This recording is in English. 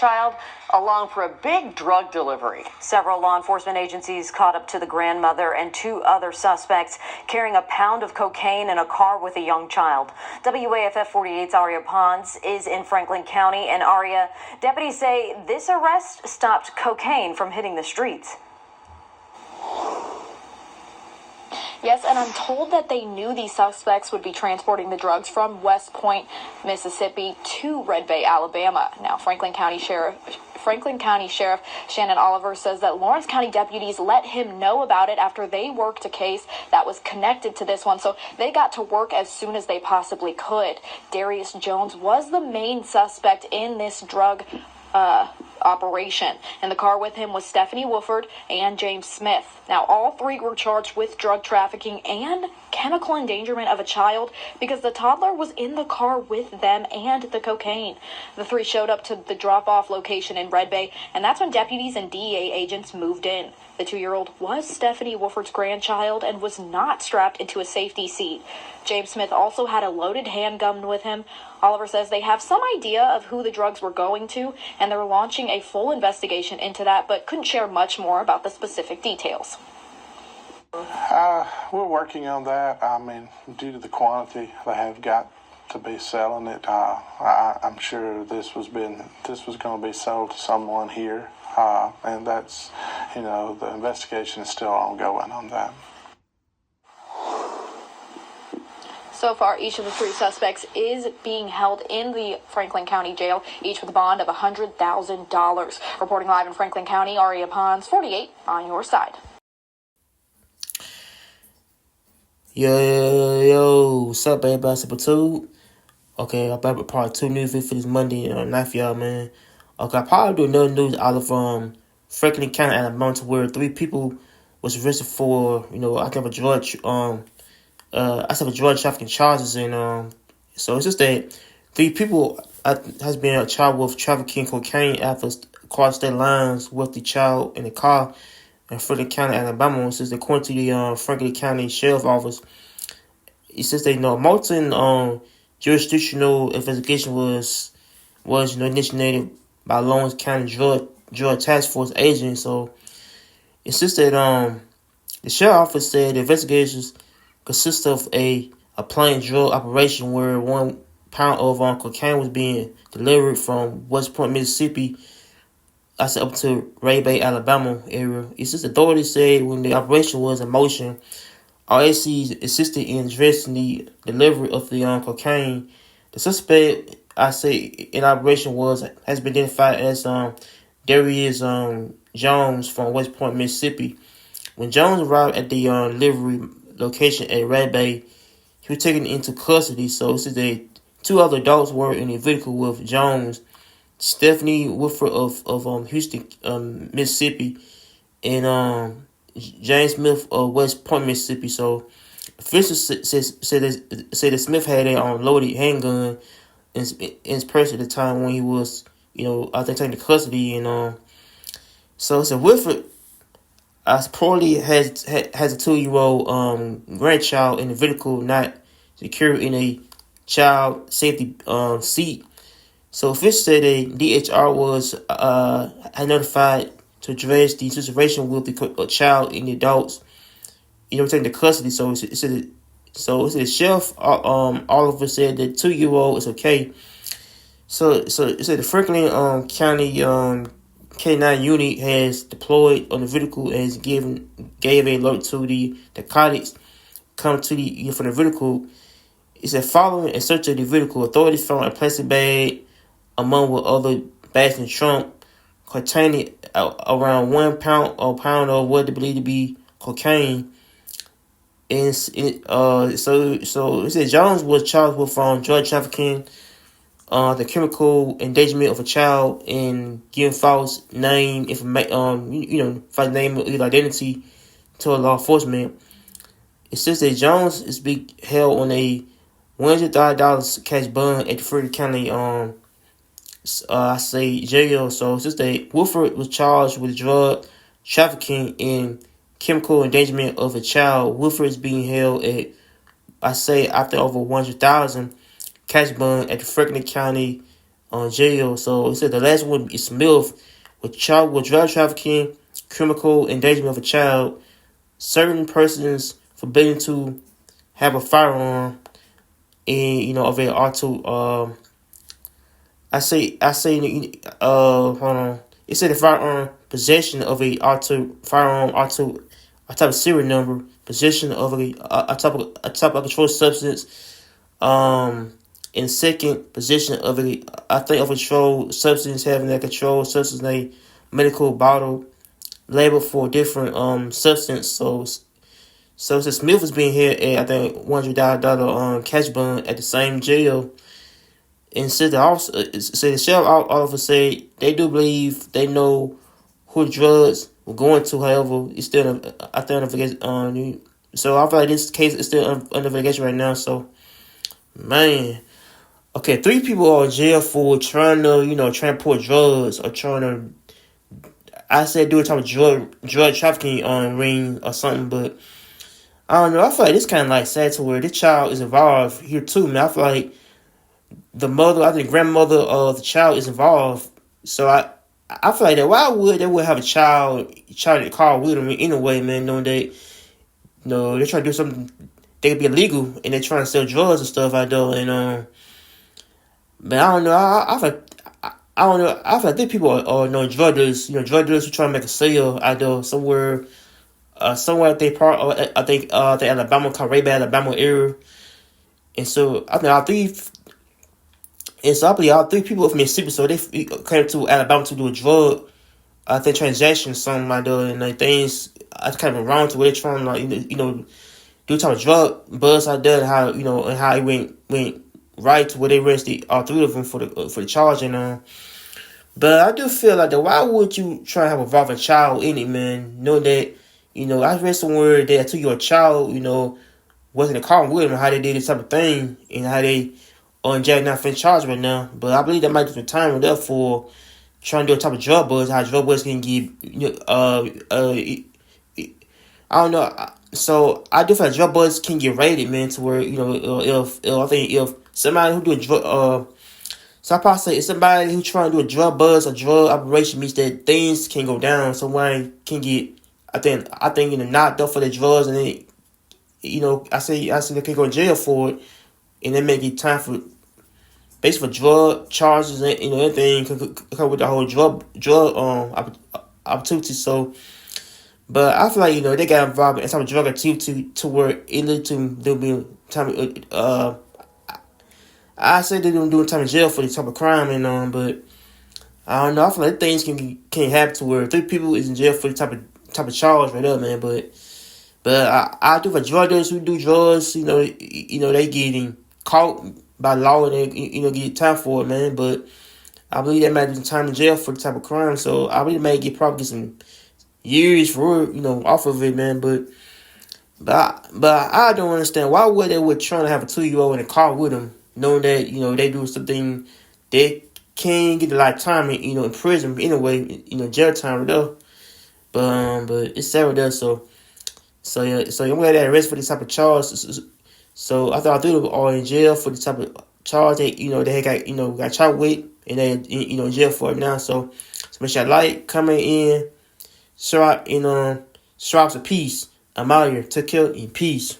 child along for a big drug delivery. Several law enforcement agencies caught up to the grandmother and two other suspects carrying a pound of cocaine in a car with a young child. WAFF 48's Aria Pons is in Franklin County, and Aria, deputies say this arrest stopped cocaine from hitting the streets. Yes, and I'm told that they knew these suspects would be transporting the drugs from West Point, Mississippi to Red Bay, Alabama. Now, Franklin County Sheriff Shannon Oliver says that Lawrence County deputies let him know about it after they worked a case that was connected to this one, so they got to work as soon as they possibly could. Darius Jones was the main suspect in this drug operation. In the car with him was Stephanie Wooford and James Smith. Now, all three were charged with drug trafficking and chemical endangerment of a child because the toddler was in the car with them and the cocaine. The three showed up to the drop-off location in Red Bay, and that's when deputies and DEA agents moved in. The 2-year-old was Stephanie Wooford's grandchild and was not strapped into a safety seat. James Smith also had a loaded handgun with him. Oliver says they have some idea of who the drugs were going to, and they're launching a full investigation into that, but couldn't share much more about the specific details. We're working on that. I mean, due to the quantity they have got to be selling it, I'm sure this was going to be sold to someone here, and that's, the investigation is still ongoing on that. So far, each of the three suspects is being held in the Franklin County Jail, each with a bond of $100,000. Reporting live in Franklin County, Aria Pons, 48 on your side. Yo, what's up, everybody? It's Episode 2. Okay, I'm back with part 2 news for this Monday night for y'all, man. Okay, I probably do another news out of Franklin County, Alabama, where 3 people was arrested for, I think a drug trafficking charges, and so it's just that 3 people has been charged with trafficking cocaine after crossed state lines with the child in the car in Franklin County, Alabama. Since according to the Franklin County Sheriff Office, it says they multi jurisdictional investigation was initiated by Lawrence County Drug Task Force agents. So it says that the Sheriff Office said the investigations consists of a planned drug operation where 1 pound of cocaine was being delivered from West Point, Mississippi, up to Red Bay, Alabama area. It's just authorities said when the operation was in motion, RACs assisted in addressing the delivery of the cocaine. The suspect, in operation has been identified as Darius Jones from West Point, Mississippi. When Jones arrived at the delivery location at Red Bay, he was taken into custody. So it says that 2 other adults were in a vehicle with Jones, Stephanie Wooford of Houston, Mississippi, and James Smith of West Point, Mississippi. So officials said that Smith had a loaded handgun in his purse at the time when he was, I think, taken to custody, and so Wooford probably has a 2-year-old grandchild in the vehicle, not secured in a child safety seat. So officials said that DHR was had notified to address the situation with the child and the adults, taking the custody. So it said the sheriff Oliver said that 2-year-old is okay. So it said the Franklin County K9 unit has deployed on the vehicle and gave a alert to the narcotics come to the from the vehicle. It said following a search of the vehicle, authorities found a plastic bag among with other bags in the trunk containing around 1 pound of what they believe to be cocaine. And so it said Jones was charged with drug trafficking, the chemical endangerment of a child, and giving false name information, false name or identity to a law enforcement. It says that Jones is being held on a $100,000 cash bond at the Franklin County jail. So it's just that Wooford was charged with drug trafficking and chemical endangerment of a child. Wooford is being held at, after over $100,000 cash bond at the Franklin County on jail. So it said the last one is Smith with child with drug trafficking, criminal endangerment of a child, certain persons forbidden to have a firearm, and of a auto. Hold on. It said the firearm possession of a auto a type of serial number, possession of a type of controlled substance, in second position of a controlled substance, having a controlled substance in a medical bottle labeled for a different substance. So since Smith was being held at I think $100 cash bond at the same jail, and said the sheriff officer said they do believe they know who the drugs were going to. However, it's still I think investigation. So I feel like this case is still under investigation right now. So man, okay, 3 people are in jail for trying to transport drugs or trying to. I said do a type of drug trafficking ring or something, but I don't know. I feel like this kind of like sad to where this child is involved here too, man. I feel like the mother, I think grandmother of the child is involved. So I feel like that why would they would have a child in the car with them anyway, man, knowing they they're trying to do something they could be illegal and they're trying to sell drugs and stuff out there, and but I don't know. I don't know. I feel like these people are drug dealers, drug dealers who try to make a sale out there somewhere at they part, I think the Alabama, Alabama area, and so I think all 3. And so I believe all 3 people from Mississippi, so they came to Alabama to do a drug, I think transaction, something like that, and like things I kind of wrong to where they're trying to do type of drug buzz out there, and how and how it went right to where they arrested all 3 of them for the charge, and but I do feel like that why would you try to have a involved child in it, man? Know that I read somewhere that took your child wasn't a car with them, how they did this type of thing, and how they on Jack not fin charge right now, but I believe that might be some time with that for trying to do a type of drug buzz. How drug buzz can get, I don't know. So I do feel like drug buzz can get rated, man, to where if I think if somebody who do a drug, so I probably say if somebody who trying to do a drug buzz or drug operation means that things can go down. Someone can get, I think knocked up for the drugs, and then I say they can go to jail for it. And then make it time for basically for drug charges and anything come with the whole drug opportunity. So, but I feel like they got involved in some drug activity to where it led to them being time. I say they don't do time in jail for this type of crime, and but I don't know. I feel like things can happen to where 3 people is in jail for the type of charge right there, man. But I do for drug dealers who do drugs, they getting caught by law and they get time for it, man. But I believe they might be some time in jail for the type of crime. So I believe they may probably get some years for it, off of it, man. But I don't understand why would they trying to have a 2-year-old in a car with them, knowing that they do something they can get a lot of time in prison anyway, jail time though. But it's sad with that. So yeah, I'm glad they arrested for this type of charge. So I thought they were all in jail for the type of charge that they had got charged with, and they in jail for it now. So make sure you like, comment in, subscribe, and of peace. I'm out here. Take care and peace.